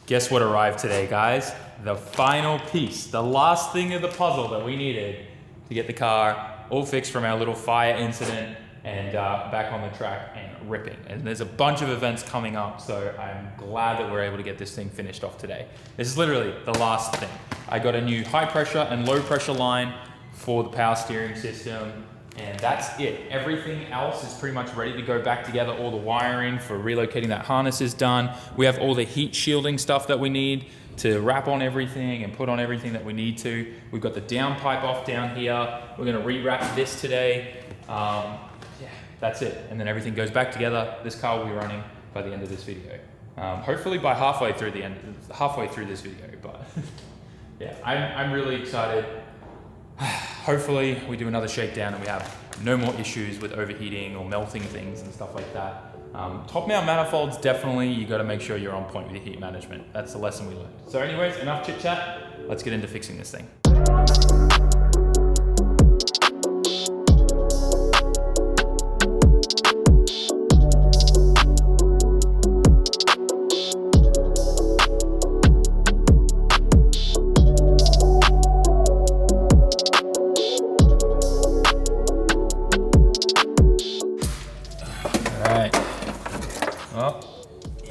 Guess what arrived today, guys? The final piece, the last thing of the puzzle that we needed to get the car all fixed from our little fire incident and back on the track and ripping. And there's a bunch of events coming up, so I'm glad that we're able to get this thing finished off today. This is literally the last thing. I got a new high pressure and low pressure line for the power steering system, and that's it. Everything else is pretty much ready to go back together. All the wiring for relocating that harness is done. We have all the heat shielding stuff that we need to wrap on everything and put on everything that we need to. We've got the downpipe off down here. We're gonna rewrap this today. Yeah, that's it. And then everything goes back together. This car will be running by the end of this video. Hopefully by halfway through this video, but yeah, I'm really excited. Hopefully we do another shakedown and we have no more issues with overheating or melting things and stuff like that. Top mount manifolds, definitely, you gotta make sure you're on point with your heat management. That's the lesson we learned. So anyways, enough chit chat. Let's get into fixing this thing.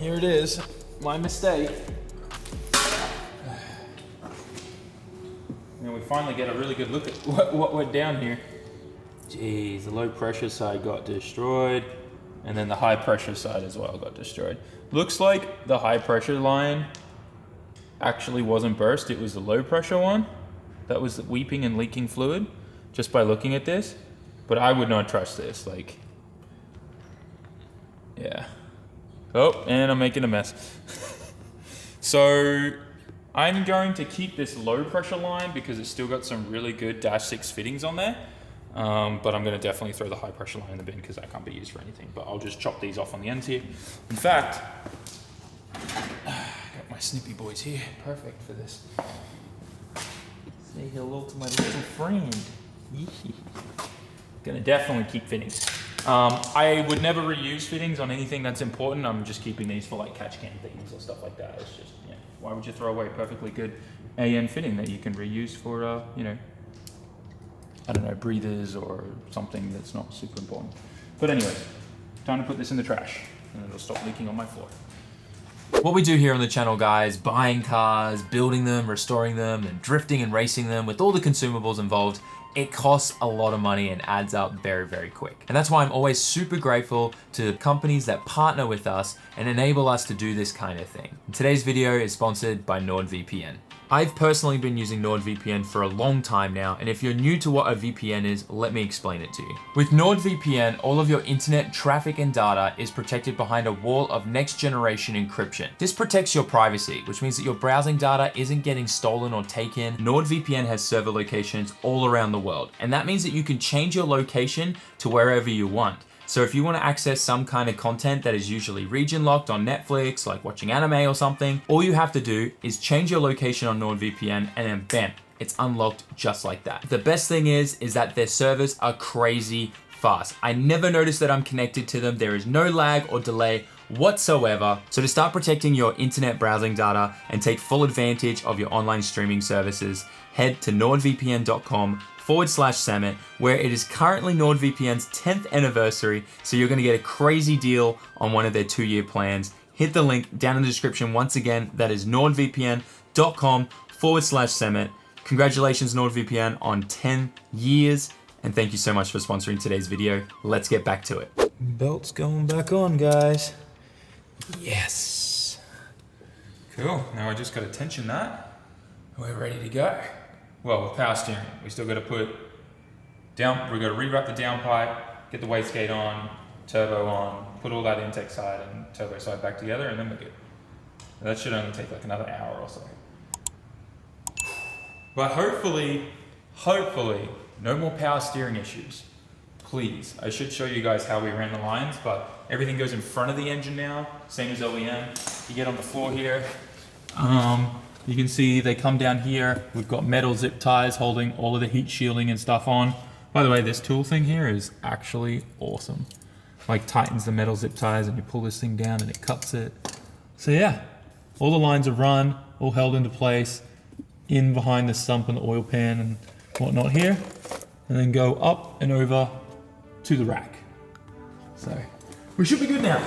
Here it is, my mistake. And we finally get a really good look at what went down here. Jeez, the low pressure side got destroyed, and then the high pressure side as well got destroyed. Looks like the high pressure line actually wasn't burst, it was the low pressure one that was weeping and leaking fluid, just by looking at this. But I would not trust this, like, yeah. Oh, and I'm making a mess. So I'm going to keep this low pressure line because it's still got some really good -6 fittings on there. But I'm gonna definitely throw the high pressure line in the bin because that can't be used for anything. But I'll just chop these off on the ends here. In fact, got my snippy boys here, perfect for this. Say hello to my little friend. Gonna definitely keep fittings. I would never reuse fittings on anything that's important. I'm just keeping these for like catch can things or stuff like that. It's just, yeah, why would you throw away a perfectly good AN fitting that you can reuse for, you know, I don't know, breathers or something that's not super important. But anyways, time to put this in the trash and it'll stop leaking on my floor. What we do here on the channel, guys, buying cars, building them, restoring them, and drifting and racing them with all the consumables involved, it costs a lot of money and adds up very, very quick. And that's why I'm always super grateful to companies that partner with us and enable us to do this kind of thing. And today's video is sponsored by NordVPN. I've personally been using NordVPN for a long time now, and if you're new to what a VPN is, let me explain it to you. With NordVPN, all of your internet traffic and data is protected behind a wall of next generation encryption. This protects your privacy, which means that your browsing data isn't getting stolen or taken. NordVPN has server locations all around the world, and that means that you can change your location to wherever you want. So if you want to access some kind of content that is usually region locked on Netflix, like watching anime or something, all you have to do is change your location on NordVPN and then bam, it's unlocked just like that. The best thing is that their servers are crazy fast. I never notice that I'm connected to them. There is no lag or delay whatsoever. So to start protecting your internet browsing data and take full advantage of your online streaming services, head to nordvpn.com/SAMMIT, where it is currently NordVPN's 10th anniversary, so you're gonna get a crazy deal on one of their 2-year plans. Hit the link down in the description once again, that is nordvpn.com/SAMMIT. Congratulations NordVPN on 10 years, and thank you so much for sponsoring today's video. Let's get back to it. Belt's going back on, guys. Yes. Cool, now I just gotta tension that. We're ready to go. Well, with power steering, we still got to put down, we got to rewrap the downpipe, get the wastegate on, turbo on, put all that intake side and turbo side back together, and then we're good. That should only take like another hour or so. But hopefully, no more power steering issues. Please, I should show you guys how we ran the lines, but everything goes in front of the engine now, same as OEM. You get on the floor here. You can see they come down here. We've got metal zip ties holding all of the heat shielding and stuff on. By the way, this tool thing here is actually awesome. Like tightens the metal zip ties and you pull this thing down and it cuts it. So yeah, all the lines are run, all held into place, in behind the sump and the oil pan and whatnot here, and then go up and over to the rack. So we should be good now.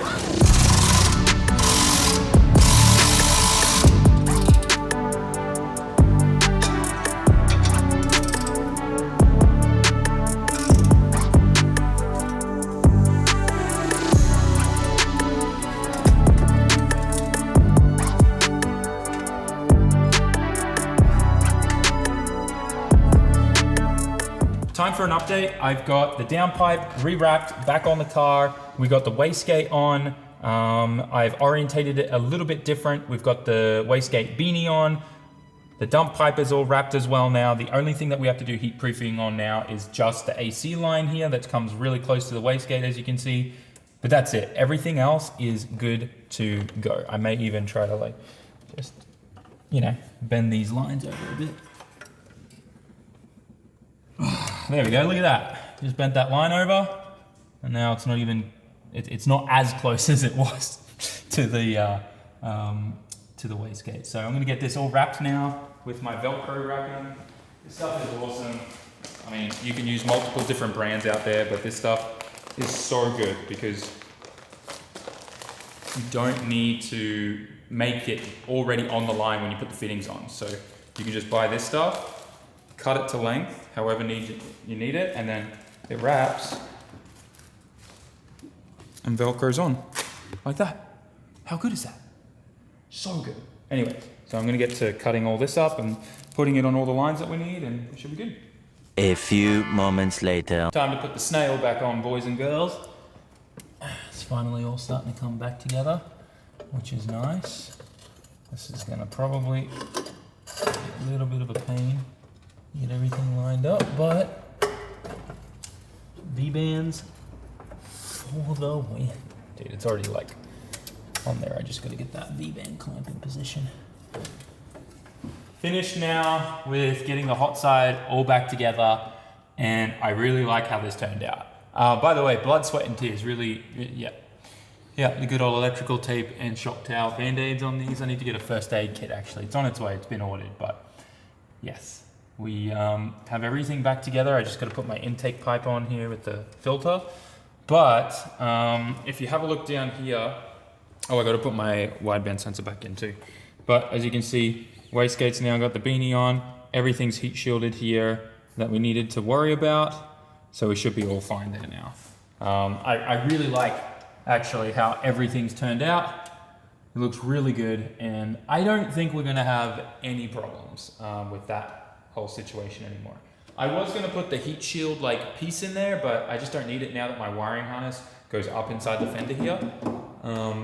Time for an update. I've got the downpipe re-wrapped back on the car. We got the wastegate on. I've orientated it a little bit different. We've got the wastegate beanie on. The dump pipe is all wrapped as well now. The only thing that we have to do heat proofing on now is just the AC line here that comes really close to the wastegate, as you can see. But that's it. Everything else is good to go. I may even try to like just, you know, bend these lines over a bit. There we go, look at that. Just bent that line over, and now it's not even, it's not as close as it was to the wastegate. So I'm gonna get this all wrapped now with my Velcro wrapping. This stuff is awesome. I mean, you can use multiple different brands out there, but this stuff is so good because you don't need to make it already on the line when you put the fittings on. So you can just buy this stuff, cut it to length, however you need it, and then it wraps and Velcro's on, like that. How good is that? So good. Anyway, so I'm gonna get to cutting all this up and putting it on all the lines that we need, and it should be good. A few moments later. Time to put the snail back on, boys and girls. It's finally all starting to come back together, which is nice. This is gonna probably be a little bit of a pain. Get everything lined up, but V-bands for the win. Dude, it's already like on there. I just gotta get that V-band clamp in position. Finished now with getting the hot side all back together, and I really like how this turned out. By the way, blood, sweat, and tears, really, yeah, the good old electrical tape and shock towel band-aids on these. I need to get a first aid kit actually. It's on its way, it's been ordered, but yes. We have everything back together. I just got to put my intake pipe on here with the filter. But if you have a look down here, oh, I got to put my wideband sensor back in too. But as you can see, wastegate's now got the beanie on. Everything's heat shielded here that we needed to worry about. So we should be all fine there now. I really like actually how everything's turned out. It looks really good, and I don't think we're going to have any problems with that whole situation anymore. I was going to put the heat shield like piece in there, but I just don't need it now that my wiring harness goes up inside the fender here.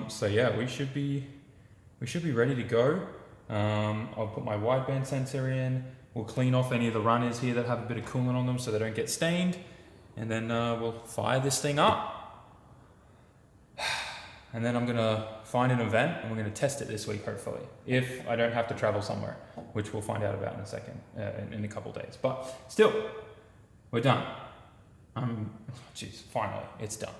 So yeah, we should be ready to go. I'll put my wideband sensor in. We'll clean off any of the runners here that have a bit of coolant on them so they don't get stained, and then we'll fire this thing up. And then I'm gonna find an event and we're gonna test it this week, hopefully, if I don't have to travel somewhere, which we'll find out about in a second, in a couple days. But still, we're done. Geez, finally, it's done.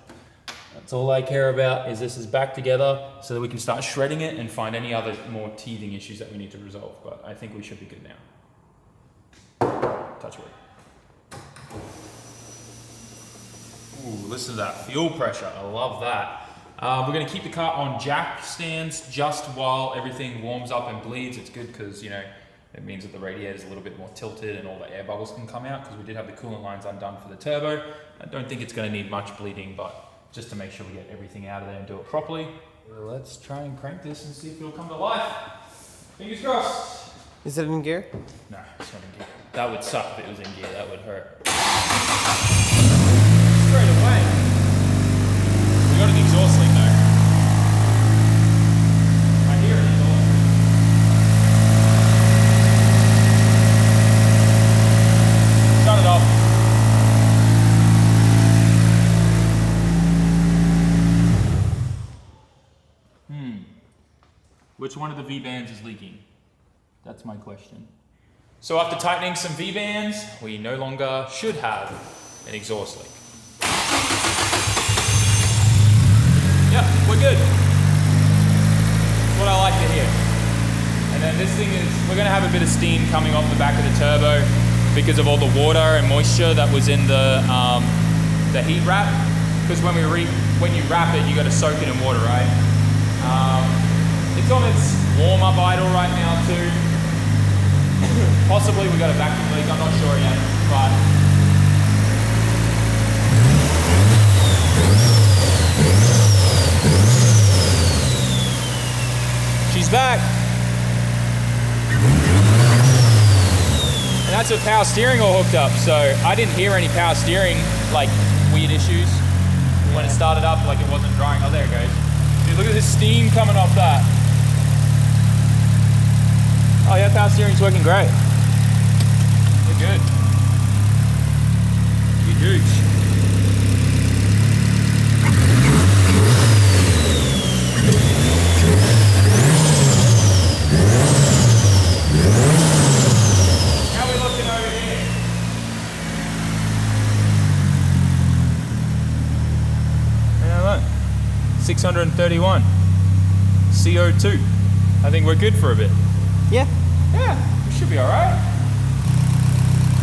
That's all I care about, is this is back together so that we can start shredding it and find any other more teething issues that we need to resolve. But I think we should be good now. Touch wood. Ooh, listen to that fuel pressure, I love that. We're going to keep the car on jack stands just while everything warms up and bleeds. It's good because, you know, it means that the radiator is a little bit more tilted and all the air bubbles can come out, because we did have the coolant lines undone for the turbo. I don't think it's going to need much bleeding, but just to make sure we get everything out of there and do it properly. Let's try and crank this and see if it'll come to life. Fingers crossed. Is it in gear? No, it's not in gear. That would suck if it was in gear. That would hurt. Straight away. We got an exhaust leak though. I hear an exhaust leak. Shut it off. Which one of the V-bands is leaking? That's my question. So after tightening some V-bands, we no longer should have an exhaust leak. Yeah, we're good. That's what I like to hear. And then this thing is, we're gonna have a bit of steam coming off the back of the turbo because of all the water and moisture that was in the heat wrap. Because when you wrap it, you gotta soak it in water, right? It's on its warm-up idle right now too. Possibly we got a vacuum leak, I'm not sure yet, but she's back. And that's with power steering all hooked up, so I didn't hear any power steering, like, weird issues when it started up, like it wasn't drying. Oh, there it goes. Dude, look at this steam coming off that. Oh yeah, power steering's working great. We're good. Huge. How are we looking over here? Yeah, look. 631 CO2. I think we're good for a bit. Yeah. Yeah, we should be all right.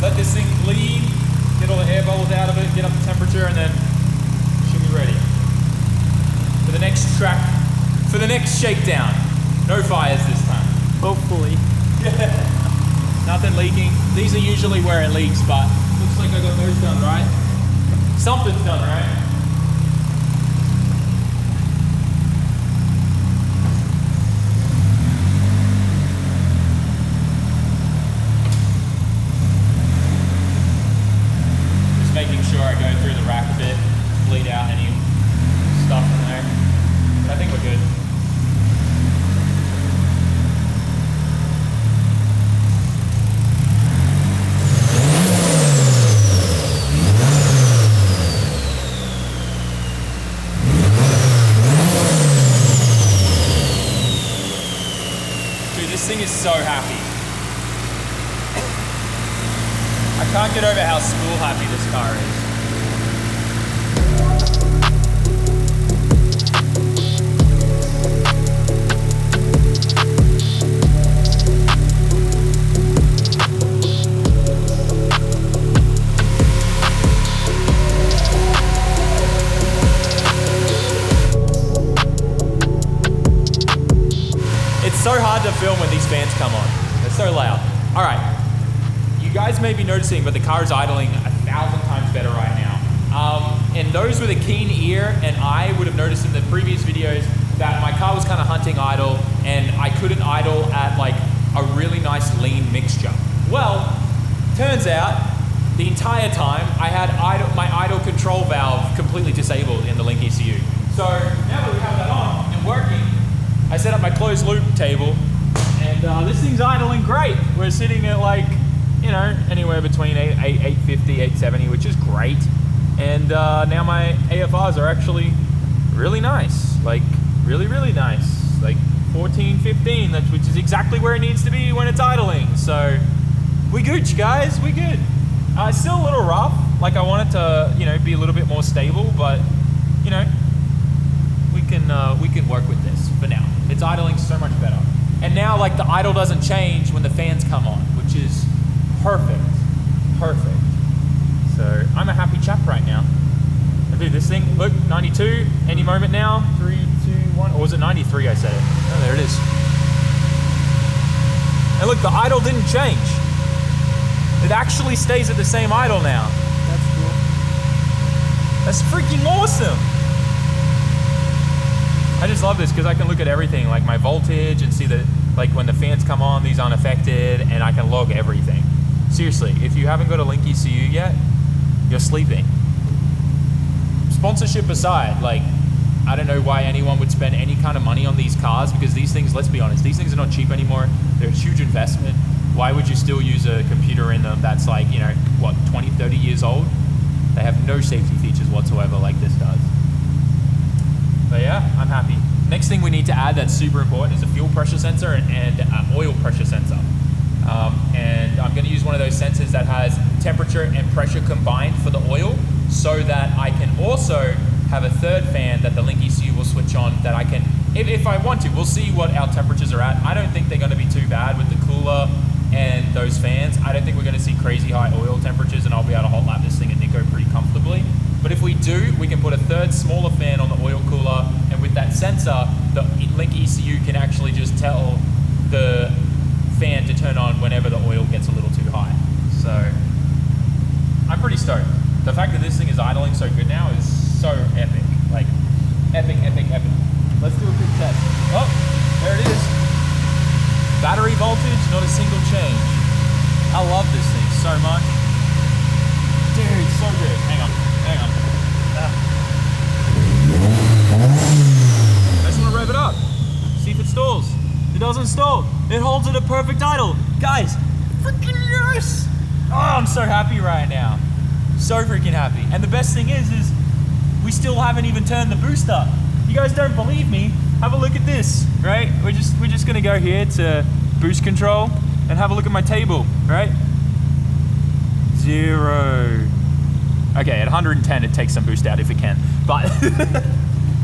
Let this thing bleed, get all the air bubbles out of it, get up the temperature, and then should be ready for the next track, for the next shakedown. No fires this time. Hopefully. Nothing leaking. These are usually where it leaks, but looks like I got those done right. Something's done right. Making sure I go through the rack a bit, bleed out any stuff in there. But I think we're good. Dude, this thing is so happy. I can't get over how spool happy this car is. It's so hard to film when these fans come on. They're so loud. All right. You guys may be noticing, but the car is idling 1,000 times better right now. And those with a keen ear and eye would have noticed in the previous videos that my car was kind of hunting idle and I couldn't idle at like a really nice lean mixture. Well, turns out the entire time I had my idle control valve completely disabled in the Link ECU. So now that we have that on and working, I set up my closed loop table and this thing's idling great. We're sitting at like, you know, anywhere between 850, 870, which is great. And now my AFRs are actually really nice, like really, really nice, like 14, 15, which is exactly where it needs to be when it's idling. So we good, guys, we good. It's still a little rough. Like I want it to, you know, be a little bit more stable, but you know, we can work with this for now. It's idling so much better. And now like the idle doesn't change when the fans come on, which is perfect. So I'm a happy chap right now. I do this thing, look, 92, any moment now, 3, 2, 1, or was it 93 I said it? Oh, there it is. And look, the idle didn't change. It actually stays at the same idle now. That's cool. That's freaking awesome. I just love this because I can look at everything, like my voltage and see that, like when the fans come on, these aren't affected, and I can log everything. Seriously, if you haven't got a Link ECU yet, you're sleeping. Sponsorship aside, like, I don't know why anyone would spend any kind of money on these cars because these things, let's be honest, these things are not cheap anymore. They're a huge investment. Why would you still use a computer in them that's like, you know, what, 20, 30 years old? They have no safety features whatsoever like this does. But yeah, I'm happy. Next thing we need to add that's super important is a fuel pressure sensor and oil pressure sensor. And I'm gonna use one of those sensors that has temperature and pressure combined for the oil so that I can also have a third fan that the Link ECU will switch on that I can, if I want to, we'll see what our temperatures are at. I don't think they're gonna be too bad. crazy high oil temperatures and I'll be able to hot lap this thing at Nico pretty comfortably. But if we do, we can put a third smaller fan on the oil cooler, and with that sensor, the Link ECU can actually just tell the fan to turn on whenever the oil gets a little too high. So I'm pretty stoked. The fact that this thing is idling so good now is so epic. Like, epic, epic, epic. Let's do a quick test. Oh, there it is. Battery voltage, not a single change. I love this thing so much. Dude, so good. Hang on. I just want to rev it up. See if it stalls. It doesn't stall. It holds at a perfect idle. Guys, freaking yes! Oh, I'm so happy right now. So freaking happy. And the best thing is we still haven't even turned the boost up. You guys don't believe me? Have a look at this, right? We're just gonna go here to boost control and have a look at my table, right? 0. Okay, at 110 it takes some boost out if it can, but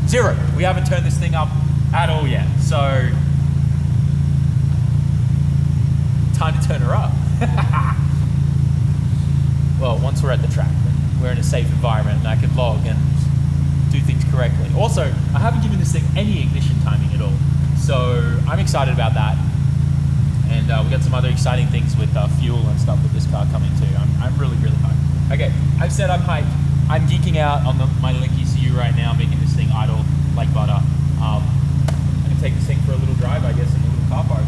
0. We haven't turned this thing up at all yet, so time to turn her up. Well, once we're at the track, we're in a safe environment and I can log and do things correctly. Also, I haven't given this thing any ignition timing at all, so I'm excited about that. And we got some other exciting things with fuel and stuff with this car coming too. I'm really, really hyped. Okay, I've said I'm hyped. I'm geeking out on my Link ECU right now, making this thing idle like butter. I'm gonna take this thing for a little drive, I guess, in the little car park.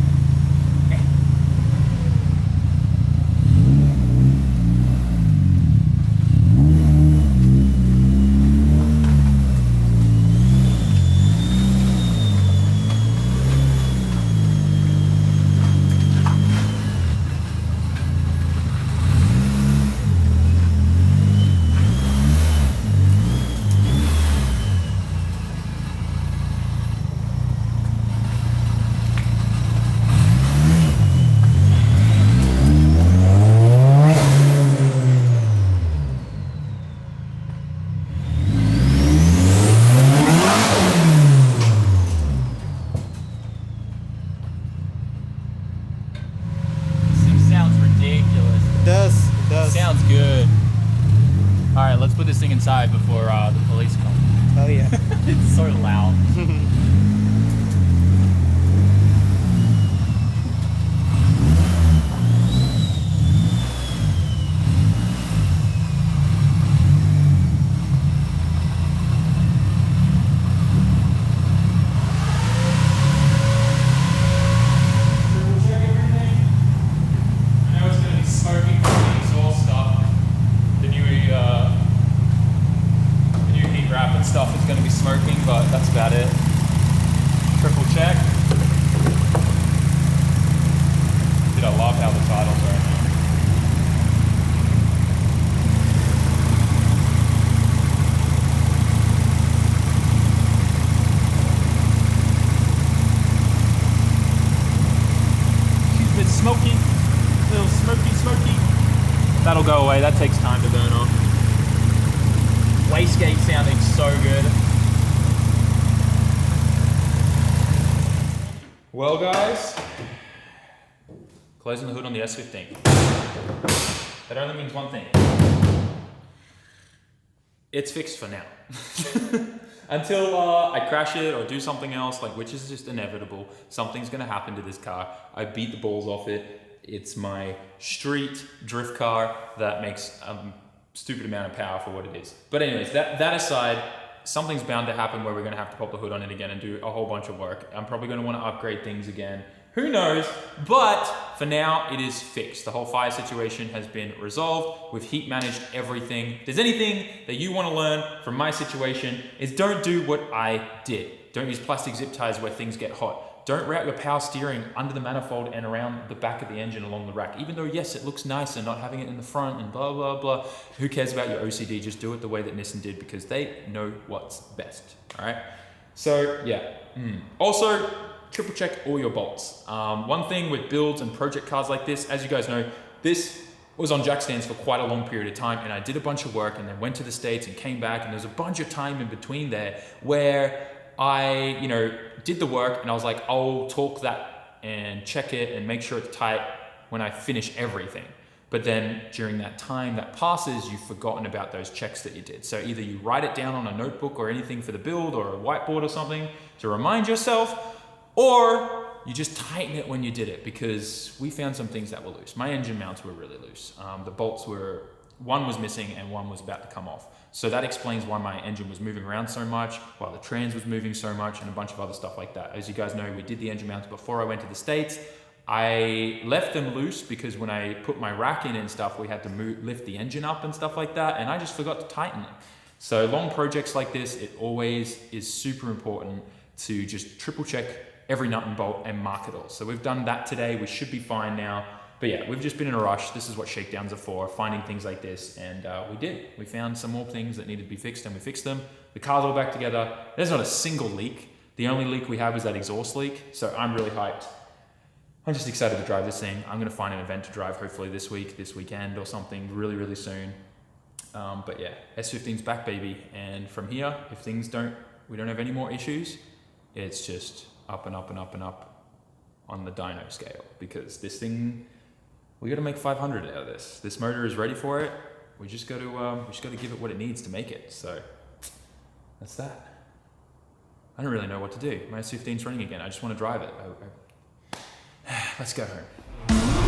Sounds good. All right, let's put this thing inside before the police come. Oh yeah. It's so loud. Stuff is going to be smoking, but that's about it. Triple check. Dude, I love how the titles are right now. She's a bit smoky, a little smoky. That'll go away, that takes time to burn off. Wastegate sounding so good. Well guys, closing the hood on the S15. That only means one thing. It's fixed for now. Until I crash it or do something else, which is just inevitable. Something's gonna happen to this car. I beat the balls off it. It's my street drift car that makes stupid amount of power for what it is. But anyways, that aside, something's bound to happen where we're gonna have to pop the hood on it again and do a whole bunch of work. I'm probably gonna wanna upgrade things again. Who knows? But for now, it is fixed. The whole fire situation has been resolved. We've heat managed everything. If there's anything that you wanna learn from my situation, is don't do what I did. Don't use plastic zip ties where things get hot. Don't route your power steering under the manifold and around the back of the engine along the rack. Even though, yes, it looks nicer not having it in the front and blah, blah, blah. Who cares about your OCD? Just do it the way that Nissan did because they know what's best, all right? So, yeah. Also, triple check all your bolts. One thing with builds and project cars like this, as you guys know, this was on jack stands for quite a long period of time and I did a bunch of work and then went to the States and came back and there's a bunch of time in between there where I, did the work and I was like, I'll torque that and check it and make sure it's tight when I finish everything. but then during that time that passes, you've forgotten about those checks that you did. So either you write it down on a notebook or anything for the build or a whiteboard or something to remind yourself, or you just tighten it when you did it, because we found some things that were loose. My engine mounts were really loose. The bolts were, one was missing and one was about to come off. So that explains why my engine was moving around so much, while the trans was moving so much, and a bunch of other stuff like that. As you guys know, we did the engine mounts before I went to the States. I left them loose because when I put my rack in and stuff, we had to lift the engine up and stuff like that, and I just forgot to tighten them. So long projects like this, it always is super important to just triple check every nut and bolt and mark it all. So we've done that today. We should be fine now. But yeah, we've just been in a rush. This is what shakedowns are for, finding things like this. And we did. We found some more things that needed to be fixed, and we fixed them. The car's all back together. There's not a single leak. The only leak we have is that exhaust leak. So I'm really hyped. I'm just excited to drive this thing. I'm going to find an event to drive hopefully this week, this weekend or something really, really soon. But yeah, S15's back, baby. And from here, if we don't have any more issues, it's just up and up and up and up on the dyno scale, because this thing, we got to make 500 out of this. This motor is ready for it. We just got to give it what it needs to make it. So that's that. I don't really know what to do. My S15's running again. I just want to drive it. Let's go home.